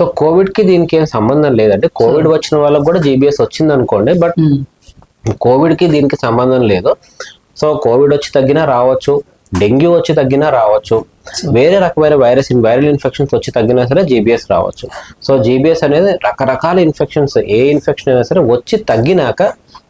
So Covid కి దీనికి ఏం సంబంధం లేదంటే కోవిడ్ వచ్చిన వాళ్ళకి కూడా జీబీఎస్ వచ్చింది అనుకోండి, బట్ కోవిడ్ కి దీనికి సంబంధం లేదు. సో కోవిడ్ వచ్చి తగ్గినా రావచ్చు, డెంగ్యూ వచ్చి తగ్గినా రావచ్చు, వేరే రకమైన వైరల్ ఇన్ఫెక్షన్స్ వచ్చి తగ్గినా సరే జీబీఎస్ రావచ్చు. సో జీబీఎస్ అనేది రకరకాల ఇన్ఫెక్షన్స్, ఏ ఇన్ఫెక్షన్ అయినా సరే వచ్చి తగ్గినాక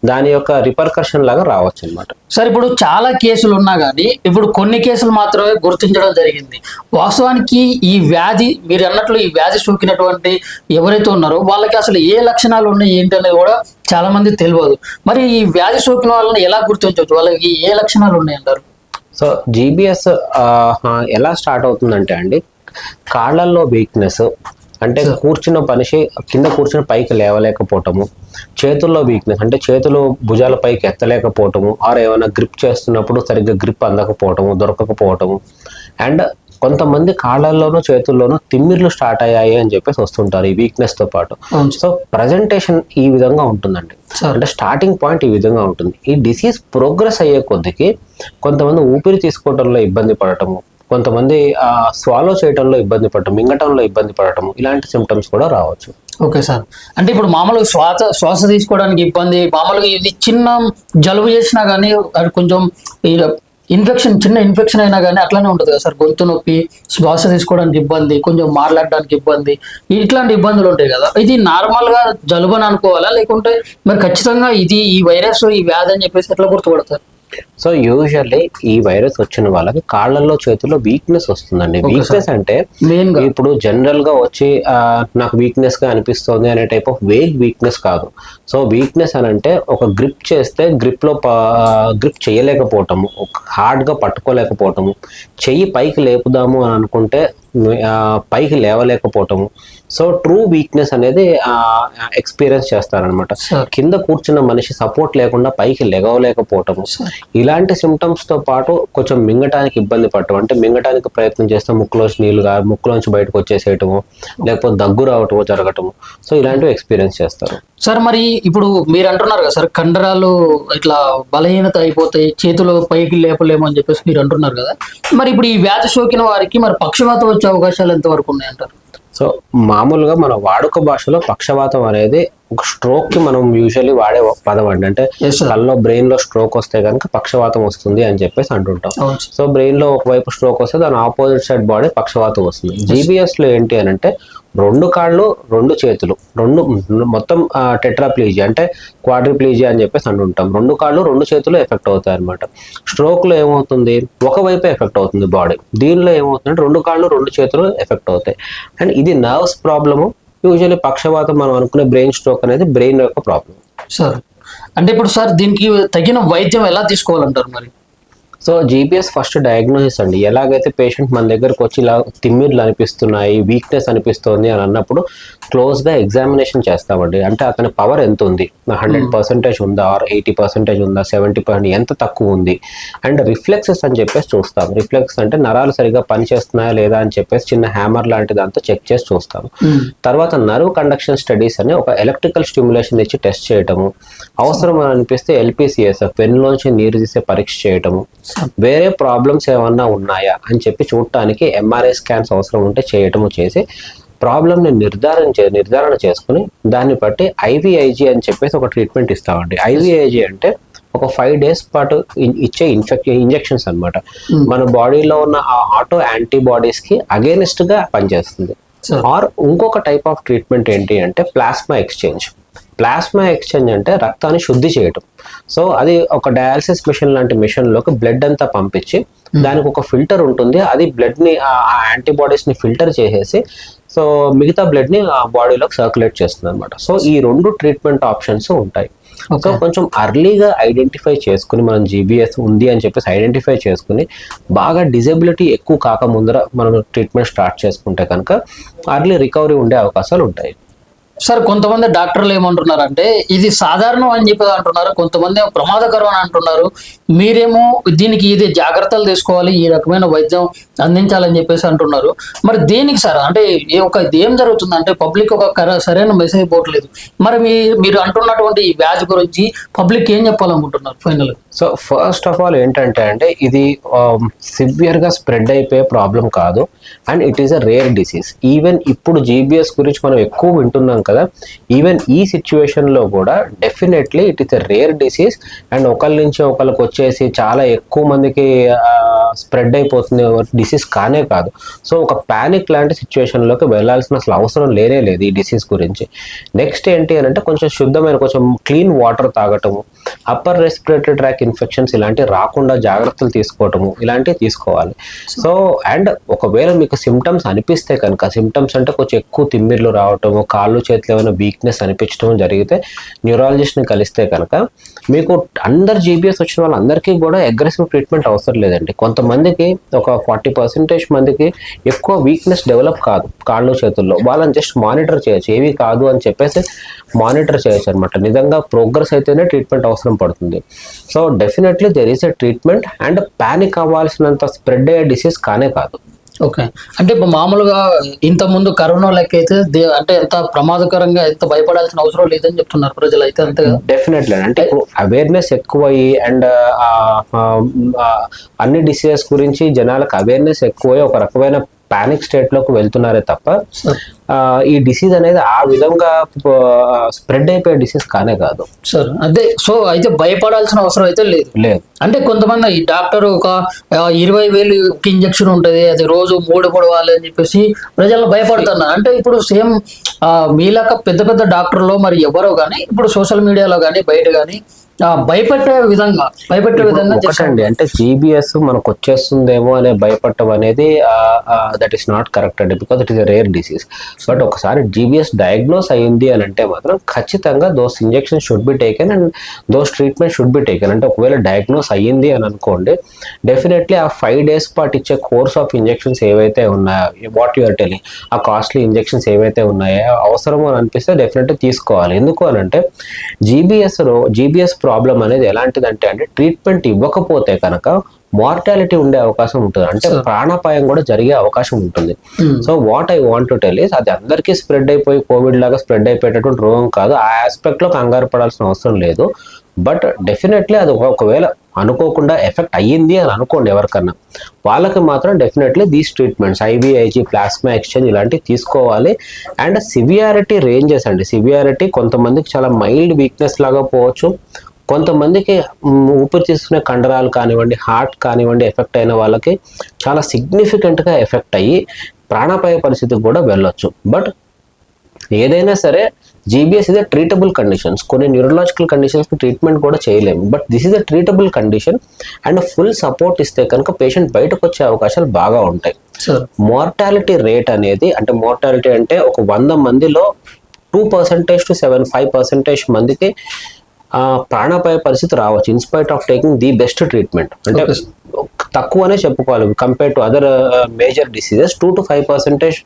దాని యొక్క రిపర్కషన్ లాగా రావచ్చు అనమాట. సార్ ఇప్పుడు చాలా కేసులు ఉన్నా కానీ ఇప్పుడు కొన్ని కేసులు మాత్రమే గుర్తించడం జరిగింది. వాస్తవానికి ఈ వ్యాధి మీరు అన్నట్లు ఈ వ్యాధి సోకినటువంటి ఎవరైతే ఉన్నారో వాళ్ళకి అసలు ఏ లక్షణాలు ఉన్నాయి ఏంటి అనేది కూడా చాలా మంది తెలియదు. మరి ఈ వ్యాధి సోకిన వాళ్ళని ఎలా గుర్తించవచ్చు, వాళ్ళకి ఏ లక్షణాలు ఉన్నాయి అంటారు? సో జీబీఎస్ ఎలా స్టార్ట్ అవుతుందంటే అండి, కాళ్ళల్లో వీక్నెస్, అంటే కూర్చున్న మనిషి కింద కూర్చుని పైకి లేవలేకపోవటము, చేతుల్లో వీక్నెస్ అంటే చేతులు భుజాల పైకి ఎత్తలేకపోవటము, ఆర్ ఏమైనా గ్రిప్ చేస్తున్నప్పుడు సరిగ్గా గ్రిప్ అందకపోవటము, దొరకకపోవటము, అండ్ కొంతమంది కాళ్ళల్లోనూ చేతుల్లోనూ తిమ్మిర్లు స్టార్ట్ అయ్యాయి అని చెప్పేసి వస్తుంటారు ఈ వీక్నెస్ తో పాటు. సో ప్రజెంటేషన్ ఈ విధంగా ఉంటుందండి, అంటే స్టార్టింగ్ పాయింట్ ఈ విధంగా ఉంటుంది. ఈ డిసీజ్ ప్రోగ్రెస్ అయ్యే కొద్దికి కొంతమంది ఊపిరి తీసుకోవడంలో ఇబ్బంది పడటము, కొంతమంది స్వాలో చేయడంలో ఇబ్బంది పడటం, మింగటంలో ఇబ్బంది పడటం, ఇలాంటి సిమ్టమ్స్ కూడా రావచ్చు. ఓకే సార్, అంటే ఇప్పుడు మామూలుగా శ్వాస తీసుకోవడానికి ఇబ్బంది, మామూలుగా ఇది చిన్న జలుబు చేసినా కానీ అది కొంచెం చిన్న ఇన్ఫెక్షన్ అయినా కానీ అట్లానే ఉంటుంది కదా సార్, గొంతు నొప్పి, శ్వాస తీసుకోవడానికి ఇబ్బంది, కొంచెం మాట్లాడడానికి ఇబ్బంది, ఇట్లాంటి ఇబ్బందులు ఉంటాయి కదా. ఇది నార్మల్ గా జలుబు అని అనుకోవాలా, లేకుంటే మరి ఖచ్చితంగా ఇది ఈ వైరస్ ఈ వ్యాధి అని చెప్పేసి ఎట్లా గుర్తుపడతారు? సో యూజువల్లీ ఈ వైరస్ వచ్చిన వాళ్ళకి కాళ్ళల్లో చేతుల్లో వీక్నెస్ వస్తుందండి. వీక్నెస్ అంటే ఇప్పుడు జనరల్ గా వచ్చి నాకు వీక్నెస్ గా అనిపిస్తుంది అనే టైప్ ఆఫ్ వేగ్ వీక్నెస్ కాదు. సో వీక్నెస్ అని అంటే ఒక గ్రిప్ చేస్తే గ్రిప్ చేయలేకపోవటము, హార్డ్ గా పట్టుకోలేకపోవటము, చెయ్యి పైకి లేపుదాము అని అనుకుంటే పైకి లేవలేకపోవటము. సో ట్రూ వీక్నెస్ అనేది ఎక్స్పీరియన్స్ చేస్తారనమాట. కింద కూర్చున్న మనిషి సపోర్ట్ లేకుండా పైకి లెగవలేకపోవటము, ఇలాంటి సిమ్టమ్స్ తో పాటు కొంచెం మింగటానికి ఇబ్బంది పడటం, అంటే మింగటానికి ప్రయత్నం చేస్తే ముక్కులోంచి బయటకు వచ్చేసేయటము, లేకపోతే దగ్గు రావటము జరగటము. సో ఇలాంటివి ఎక్స్పీరియన్స్ చేస్తారు. సార్ మరి ఇప్పుడు మీరు అంటున్నారు కదా సార్, కండరాలు ఇట్లా బలహీనత అయిపోతాయి, చేతులు పైకి లేపలేము అని చెప్పేసి మీరు అంటున్నారు కదా, మరి ఇప్పుడు ఈ వ్యాధి సోకిన వారికి మరి పక్షవాతం వచ్చే అవకాశాలు ఎంతవరకు ఉన్నాయంటారు? సో మామూలుగా మన వాడుక భాషలో పక్షవాతం అనేది ఒక స్ట్రోక్ కి మనం యూజువల్లీ వాడే పదం అండి. అంటే కళ్ళలో బ్రెయిన్ లో స్ట్రోక్ వస్తే కనుక పక్షవాతం వస్తుంది అని చెప్పేసి అంటుంటాం. సో బ్రెయిన్ లో ఒకవైపు స్ట్రోక్ వస్తే దాని ఆపోజిట్ సైడ్ బాడీ పక్షవాతం వస్తుంది. జీబీఎస్ లో ఏంటి అని అంటే 2 కాళ్ళు 2 చేతులు మొత్తం టెట్రాప్లీజియా అంటే క్వాడ్రిప్లీజియా అని చెప్పేసి అంటుంటాం. 2 కాళ్ళు 2 చేతులు ఎఫెక్ట్ అవుతాయి అనమాట. స్ట్రోక్ లో ఏమవుతుంది, ఒకవైపు ఎఫెక్ట్ అవుతుంది బాడీ. దీనిలో ఏమవుతుందంటే 2 కాళ్ళు 2 చేతులు ఎఫెక్ట్ అవుతాయి. అండ్ ఇది నర్వ్స్ ప్రాబ్లము. యూజువల్లీ పక్షవాతం మనం అనుకునే బ్రెయిన్ స్ట్రోక్ అనేది బ్రెయిన్ యొక్క ప్రాబ్లం. సార్ అంటే ఇప్పుడు సార్ దీనికి తగిన వైద్యం ఎలా తీసుకోవాలంటారు మరి? సో జీబీఎస్ ఫస్ట్ డయాగ్నోసిస్ అండి. ఎలాగైతే పేషెంట్ మన దగ్గరకు వచ్చి ఇలా తిమ్మిర్లు అనిపిస్తున్నాయి, వీక్నెస్ అనిపిస్తుంది అని అన్నప్పుడు క్లోజ్గా ఎగ్జామినేషన్ చేస్తామండి. అంటే అతని పవర్ ఎంత ఉంది, 100% ఉందా, ఆర్ 80% ఉందా, 70% ఎంత తక్కువ ఉంది, అండ్ రిఫ్లెక్సెస్ అని చెప్పేసి చూస్తాం. రిఫ్లెక్స్ అంటే నరాలు సరిగా పనిచేస్తున్నాయా లేదా అని చెప్పేసి చిన్న హ్యామర్ లాంటి దాంతో చెక్ చేసి చూస్తాం. తర్వాత నర్వ్ కండక్షన్ స్టడీస్ అని ఒక ఎలక్ట్రికల్ స్టిమ్యులేషన్ ఇచ్చి టెస్ట్ చేయటము, అవసరం అని అనిపిస్తే LPCSF వెన్నులోంచి నీరు తీసే పరీక్ష చేయటము, వేరే ప్రాబ్లమ్స్ ఏమన్నా ఉన్నాయా అని చెప్పి చూడటానికి MRI స్కాన్స్ అవసరం ఉంటే చేయటము చేసి ప్రాబ్లమ్ని నిర్ధారణ చేసుకుని దాన్ని బట్టి IVIG అని చెప్పేసి ఒక ట్రీట్మెంట్ ఇస్తామండి. IVIG అంటే ఒక 5 days పాటు ఇచ్చే ఇంజెక్షన్స్ అనమాట. మన బాడీలో ఉన్న ఆ ఆటో యాంటీబాడీస్ కి అగేనిస్ట్ గా పనిచేస్తుంది. ఆర్ ఇంకొక టైప్ ఆఫ్ ట్రీట్మెంట్ ఏంటి అంటే ప్లాస్మా ఎక్స్చేంజ్ అంటే రక్తాన్ని శుద్ధి చేయటం. సో అది ఒక డయాలసిస్ మిషన్ లాంటి మిషన్లోకి బ్లడ్ అంతా పంపించి దానికి ఒక ఫిల్టర్ ఉంటుంది, అది బ్లడ్ని ఆ యాంటీబాడీస్ని ఫిల్టర్ చేసేసి సో మిగతా బ్లడ్ని ఆ బాడీలోకి సర్క్యులేట్ చేస్తుంది అనమాట. సో ఈ 2 ట్రీట్మెంట్ ఆప్షన్స్ ఉంటాయి. సో కొంచెం అర్లీగా ఐడెంటిఫై చేసుకుని మనం జీబీఎస్ ఉంది అని చెప్పేసి ఐడెంటిఫై చేసుకుని బాగా డిజబిలిటీ ఎక్కువ కాకముందర మనం ట్రీట్మెంట్ స్టార్ట్ చేసుకుంటే కనుక అర్లీ రికవరీ ఉండే అవకాశాలు ఉంటాయి. సార్ కొంతమంది డాక్టర్లు ఏమంటున్నారంటే ఇది సాధారణం అని చెప్పి అంటున్నారు, కొంతమంది ప్రమాదకరం అని అంటున్నారు. మీరేమో దీనికి ఇది జాగ్రత్తలు తీసుకోవాలి, ఈ రకమైన వైద్యం అందించాలని చెప్పేసి అంటున్నారు. మరి దేనికి సార్, అంటే ఏం జరుగుతుంది అంటే పబ్లిక్ సరైన మెసేజ్ పోవట్లేదు. మరి మీరు అంటున్నటువంటి ఈ వ్యాధి గురించి పబ్లిక్ ఏం చెప్పాలనుకుంటున్నారు final? So first of all ఏంటంటే అంటే ఇది సివియర్గా స్ప్రెడ్ అయిపోయే ప్రాబ్లం కాదు, and it is a rare disease. Even ఇప్పుడు జీబీఎస్ గురించి మనం ఎక్కువ వింటున్నాం కదా, ఈవెన్ ఈ సిచ్యువేషన్లో కూడా definitely it is a rare disease. And ఒకళ్ళ నుంచి ఒకళ్ళకి వచ్చేసి చాలా ఎక్కువ మందికి స్ప్రెడ్ అయిపోతుంది డిసీజ్ కానే కాదు. సో ఒక ప్యానిక్ లాంటి సిచ్యువేషన్లోకి వెళ్ళాల్సిన అసలు అవసరం లేదు ఈ డిసీజ్ గురించి. నెక్స్ట్ ఏంటి అని అంటే కొంచెం శుద్ధమైన కొంచెం క్లీన్ వాటర్ తాగటము, అప్పర్ రెస్పిరేటరీ ట్రాక్ ఇన్ఫెక్షన్స్ ఇలాంటివి రాకుండా జాగ్రత్తలు తీసుకోవటము, ఇలాంటివి తీసుకోవాలి. సో అండ్ ఒకవేళ మీకు సిమ్టమ్స్ అనిపిస్తే కనుక, సిమ్టమ్స్ అంటే కొంచెం ఎక్కువ తిమ్మిర్లు రావటము, కాళ్ళు చేతులు ఏమైనా వీక్నెస్ అనిపించడం జరిగితే న్యూరాలజిస్ట్ని కలిస్తే కనుక మీకు అందరు జీబీఎస్ వచ్చిన వాళ్ళందరికీ కూడా అగ్రెసివ్ ట్రీట్మెంట్ అవసరం లేదండి. కొంతమందికి ఒక 40% మందికి ఎక్కువ వీక్నెస్ డెవలప్ కాదు కాళ్ళు చేతుల్లో, వాళ్ళని జస్ట్ మానిటర్ చేయొచ్చు, ఏవి కాదు అని చెప్పేసి మానిటర్ చేయొచ్చు అనమాట. నిజంగా ప్రోగ్రెస్ అయితేనే ట్రీట్మెంట్ అవసరం పడుతుంది. So definitely there is a treatment, and panic అవ్వాల్సినంత స్ప్రెడ్ అయ్యే డిసీజ్ కానే కాదు. ఓకే, అంటే ఇప్పుడు మామూలుగా ఇంత ముందు కరోనా లెక్క అయితే అంటే ఎంత ప్రమాదకరంగా, ఎంత భయపడాల్సిన అవసరం లేదని చెప్తున్నారు ప్రజలు అయితే, అంతే కదా? డెఫినెట్లీ, అంటే ఇప్పుడు అవేర్నెస్ ఎక్కువయ్యి అండ్ అన్ని డిసీజెస్ గురించి జనాలకు అవేర్నెస్ ఎక్కువై ఒక రకమైన పానిక్ స్టేట్లోకి వెళ్తున్నారే తప్ప ఈ డిసీజ్ అనేది ఆ విధంగా స్ప్రెడ్ అయిపోయే డిసీజ్ కానే కాదు సార్. అదే, సో అయితే భయపడాల్సిన అవసరం అయితే లేదు. అంటే కొంతమంది ఈ డాక్టర్ ఒక 20,000 ఇంజక్షన్ ఉంటుంది, అది రోజు 3 పొడవాలి అని చెప్పేసి ప్రజలు భయపడుతున్నారు. అంటే ఇప్పుడు సేమ్ మీలాక పెద్ద పెద్ద డాక్టర్లు మరి ఎవరో కానీ ఇప్పుడు సోషల్ మీడియాలో కానీ బయట కానీ భయపెట్టే విధంగా ఒకటండి, అంటే జీబీఎస్ మనకు వచ్చేస్తుందేమో అనే భయపడటం అనేది దట్ ఈస్ నాట్ కరెక్ట్ అండి, because it is a rare disease. But ఒకసారి జీబీఎస్ డయాగ్నోస్ అయ్యింది అని అంటే మాత్రం ఖచ్చితంగా those injection should be taken and those treatment should be taken. అంటే ఒకవేళ డయాగ్నోస్ అయ్యింది అని అనుకోండి, డెఫినెట్లీ ఆ 5 days పాటు ఇచ్చే కోర్స్ ఆఫ్ ఇంజెక్షన్స్ ఏవైతే ఉన్నాయో, వాట్ యూఆర్ టెలింగ్, ఆ కాస్ట్లీ ఇంజెక్షన్స్ ఏవైతే ఉన్నాయో అవసరమో అని అనిపిస్తే డెఫినెట్గా తీసుకోవాలి. ఎందుకు అని అంటే జీబీఎస్ ప్రాబ్లం అనేది ఎలాంటిదంటే అంటే ట్రీట్మెంట్ ఇవ్వకపోతే కనుక మార్టాలిటీ ఉండే అవకాశం ఉంటుంది, అంటే ప్రాణాపాయం కూడా జరిగే అవకాశం ఉంటుంది. So what I want to tell is, అది అందరికీ స్ప్రెడ్ అయిపోయి కోవిడ్ లాగా స్ప్రెడ్ అయిపోయేటటువంటి రోగం కాదు. ఆ ఆస్పెక్ట్ లో కంగారు పడాల్సిన అవసరం లేదు. బట్ డెఫినెట్లీ అది ఒకవేళ అనుకోకుండా ఎఫెక్ట్ అయ్యింది అని అనుకోండి ఎవరికన్నా, వాళ్ళకి మాత్రం definitely these treatments IVIG, plasma exchange ఇలాంటివి తీసుకోవాలి. అండ్ సివియారిటీ రేంజెస్ అండి, సివియారిటీ కొంతమందికి చాలా మైల్డ్ వీక్నెస్ లాగా పోవచ్చు, కొంతమందికి ఊపిరి తీసుకునే కండరాలు కానివ్వండి, హార్ట్ కానివ్వండి ఎఫెక్ట్ అయిన వాళ్ళకి చాలా సిగ్నిఫికెంట్గా ఎఫెక్ట్ అయ్యి ప్రాణాపాయ పరిస్థితికి కూడా వెళ్ళొచ్చు. బట్ ఏదైనా సరే GBs is a treatable conditions. కొన్ని న్యూరలాజికల్ కండిషన్స్కి ట్రీట్మెంట్ కూడా చేయలేము, but this is a treatable condition. And full support ఇస్తే కనుక పేషెంట్ బయటకు వచ్చే అవకాశాలు బాగా ఉంటాయి. మార్టాలిటీ రేట్ అనేది, అంటే మార్టాలిటీ అంటే ఒక 100 మందిలో 2% to 5% మందికి ప్రాణాపాయ పరిస్థితి రావచ్చు in spite of taking the best treatment. అంటే తక్కువనే చెప్పుకోవాలి compare to other major diseases. 2 to 5%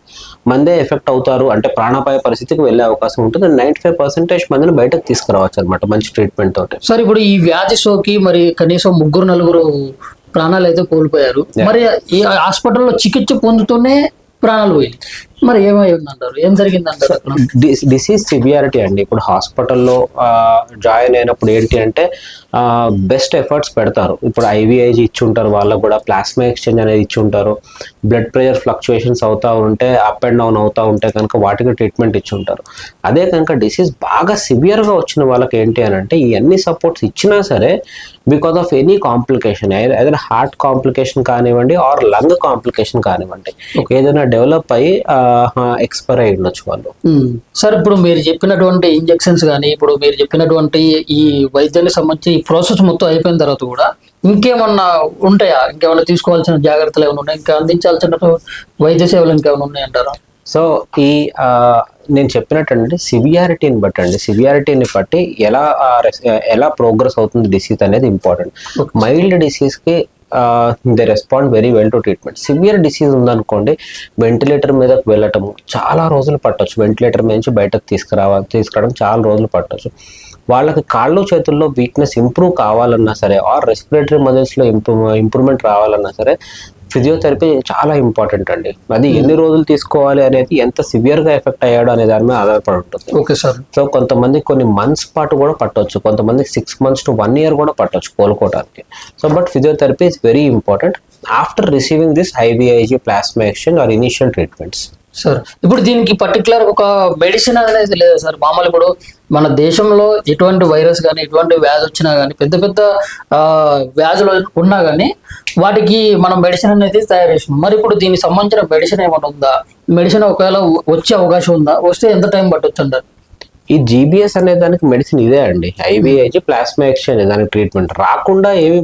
మందే ఎఫెక్ట్ అవుతారు, అంటే ప్రాణాపాయ పరిస్థితికి వెళ్ళే అవకాశం ఉంటుంది. 95% మందిని బయటకు తీసుకురావచ్చు అనమాట మంచి ట్రీట్మెంట్ తోటి. సార్, ఇప్పుడు ఈ వ్యాధి సోకి మరి కనీసం 3-4 ప్రాణాలు అయితే కోల్పోయారు. మరి ఈ హాస్పిటల్లో చికిత్స పొందుతూనే ప్రాణాలు పోయింది. మరి ఏమైందంటారు, ఏం జరిగిందంటారు? డిసీజ్ సివియారిటీ అండి. ఇప్పుడు హాస్పిటల్లో జాయిన్ అయినప్పుడు ఏంటి అంటే బెస్ట్ ఎఫర్ట్స్ పెడతారు. ఇప్పుడు ఐవీఐజీ ఇచ్చి ఉంటారు, వాళ్ళకు కూడా ప్లాస్మా ఎక్స్చేంజ్ అనేది ఇచ్చి ఉంటారు. బ్లడ్ ప్రెషర్ ఫ్లక్చుయేషన్స్ అవుతూ ఉంటే, అప్ అండ్ డౌన్ అవుతూ ఉంటే కనుక వాటికి ట్రీట్మెంట్ ఇచ్చి ఉంటారు. అదే కనుక డిసీజ్ బాగా సివియర్గా వచ్చిన వాళ్ళకి ఏంటి అని అంటే ఈ అన్ని సపోర్ట్స్ ఇచ్చినా సరే బికాస్ ఆఫ్ ఎనీ కాంప్లికేషన్, ఏదైనా హార్ట్ కాంప్లికేషన్ కానివ్వండి ఆర్ లంగ్ కాంప్లికేషన్ కానివ్వండి, ఏదైనా డెవలప్ అయ్యి ఎక్స్పైర్ అయి ఉండొచ్చు వాళ్ళు. సార్, ఇప్పుడు మీరు చెప్పినటువంటి ఇంజెక్షన్స్ కానీ, ఇప్పుడు మీరు చెప్పినటువంటి ఈ వైద్యానికి సంబంధించి ఈ ప్రాసెస్ మొత్తం అయిపోయిన తర్వాత కూడా ఇంకేమన్నా ఉంటాయా? ఇంకేమన్నా తీసుకోవాల్సిన జాగ్రత్తలు ఏమైనా ఉన్నాయి? ఇంకా అందించాల్సిన వైద్య సేవలు ఇంకేమైనా ఉన్నాయంటారా? సో ఈ నేను చెప్పినట్టండి సివియారిటీని బట్టి సివియారిటీని బట్టి ఎలా ప్రోగ్రెస్ అవుతుంది డిసీజ్ అనేది ఇంపార్టెంట్. మైల్డ్ డిసీజ్కి they respond very well to treatment. Severe disease ఉందనుకోండి, వెంటిలేటర్ మీదకి వెళ్ళటము చాలా రోజులు పట్టవచ్చు, వెంటిలేటర్ మీద నుంచి బయటకు తీసుకురావడం చాలా రోజులు పట్టవచ్చు. వాళ్ళకి కాళ్ళు చేతుల్లో వీక్నెస్ ఇంప్రూవ్ కావాలన్నా సరే ఆర్ రెస్పిరేటరీ మజిల్స్లో ఇంప్రూవ్మెంట్ రావాలన్నా సరే ఫిజియోథెరపీ చాలా ఇంపార్టెంట్ అండి. అది ఎన్ని రోజులు తీసుకోవాలి అనేది, ఎంత సివియర్గా ఎఫెక్ట్ అయ్యాడు అనే దాని మీద ఆధారపడి ఉంటుంది. Okay sir. సో కొంతమంది కొన్ని మంత్స్ పాటు కూడా పట్టవచ్చు, కొంతమంది 6 months to 1 year కూడా పట్టవచ్చు కోలుకోవడానికి. So but physiotherapy is very important after receiving this IVIG plasma exchange or initial treatments. Sir ఇప్పుడు దీనికి పర్టికులర్ ఒక మెడిసిన్ అనేది లేదా సార్? మామూలు ఇప్పుడు మన దేశంలో ఎటువంటి వైరస్ కానీ ఎటువంటి వ్యాధి వచ్చినా కానీ పెద్ద పెద్ద వ్యాధులు ఉన్నా కానీ వాటికి మనం మెడిసిన్ అనేది తయారు చేసినాం. మరి ఇప్పుడు దీనికి సంబంధించిన మెడిసిన్ ఏమైనా ఉందా? మెడిసిన్ ఒకవేళ వచ్చే అవకాశం ఉందా? వస్తే ఎంత టైం పట్టొచ్చు అంటారు? ఈ జీబీఎస్ అనే దానికి మెడిసిన్ ఇదే అండి, ఐవీఐజీ ప్లాస్మా ఎక్స్చేంజ్ దానికి ట్రీట్మెంట్. రాకుండా ఏమి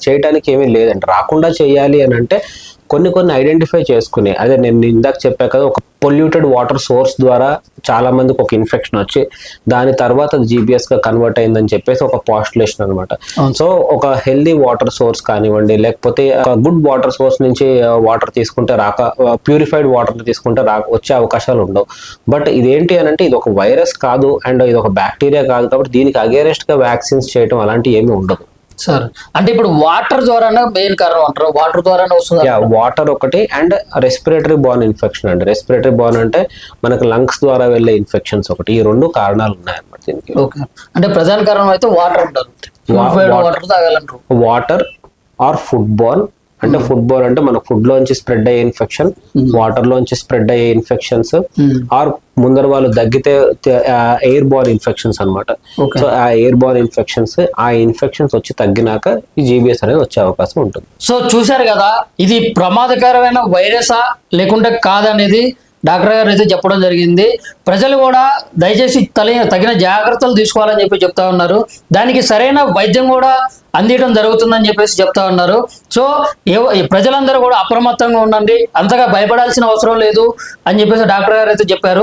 చేయడానికి ఏమీ లేదండి. రాకుండా చేయాలి అని అంటే కొన్ని ఐడెంటిఫై చేసుకుని, అదే నేను ఇందాక చెప్పా కదా, ఒక పొల్యూటెడ్ వాటర్ సోర్స్ ద్వారా చాలా మందికి ఒక ఇన్ఫెక్షన్ వచ్చి దాని తర్వాత అది జీబీఎస్ గా కన్వర్ట్ అయిందని చెప్పేసి ఒక పాస్టులేషన్ అనమాట. సో ఒక హెల్దీ వాటర్ సోర్స్ కానివ్వండి, లేకపోతే ఒక గుడ్ వాటర్ సోర్స్ నుంచి వాటర్ తీసుకుంటే ప్యూరిఫైడ్ వాటర్ తీసుకుంటే వచ్చే అవకాశాలు ఉండవు. బట్ ఇదేంటి అని అంటే ఇది ఒక వైరస్ కాదు అండ్ ఇది ఒక బ్యాక్టీరియా కాదు, కాబట్టి దీనికి అగేరెస్ట్ గా వ్యాక్సిన్స్ చేయడం అలాంటివి ఏమీ ఉండదు. సార్ అంటే ఇప్పుడు వాటర్ ద్వారానే మెయిన్ కారణం అంటారు, వాటర్ ద్వారానే వస్తుంది? వాటర్ ఒకటి అండ్ రెస్పిరేటరీ బార్న్ ఇన్ఫెక్షన్ అండి. రెస్పిరేటరీ బార్న్ అంటే మనకు లంగ్స్ ద్వారా వెళ్ళే ఇన్ఫెక్షన్స్ ఒకటి. ఈ 2 కారణాలు ఉన్నాయన్నమాట దీనికి. ఓకే, అంటే ప్రధాన కారణం అయితే వాటర్ అంటారు. వాటర్ తాగాలంటారు. వాటర్ ఆర్ ఫుడ్ బార్న్ అంటే ఫుడ్ బార్న్ అంటే మన ఫుడ్ లోంచి స్ప్రెడ్ అయ్యే ఇన్ఫెక్షన్, వాటర్ లోంచి స్ప్రెడ్ అయ్యే ఇన్ఫెక్షన్స్, ఆర్ ముందర వాళ్ళు దగ్గితే ఎయిర్ బార్న్ ఇన్ఫెక్షన్స్ అనమాట. సో ఆ ఎయిర్ బార్న్ ఇన్ఫెక్షన్స్, ఆ ఇన్ఫెక్షన్స్ వచ్చి తగ్గినాక ఈ జీబీఎస్ అనేది వచ్చే అవకాశం ఉంటుంది. సో చూశారు కదా, ఇది ప్రమాదకరమైన వైరసా లేకుంటే కాదనేది డాక్టర్ గారు అయితే చెప్పడం జరిగింది. ప్రజలు కూడా దయచేసి తగిన జాగ్రత్తలు తీసుకోవాలని చెప్పి చెప్తా ఉన్నారు. దానికి సరైన వైద్యం కూడా అందించడం జరుగుతుందని చెప్పేసి చెప్తా ఉన్నారు. సో ప్రజలందరూ కూడా అప్రమత్తంగా ఉండండి, అంతగా భయపడాల్సిన అవసరం లేదు అని చెప్పేసి డాక్టర్ గారు అయితే చెప్పారు.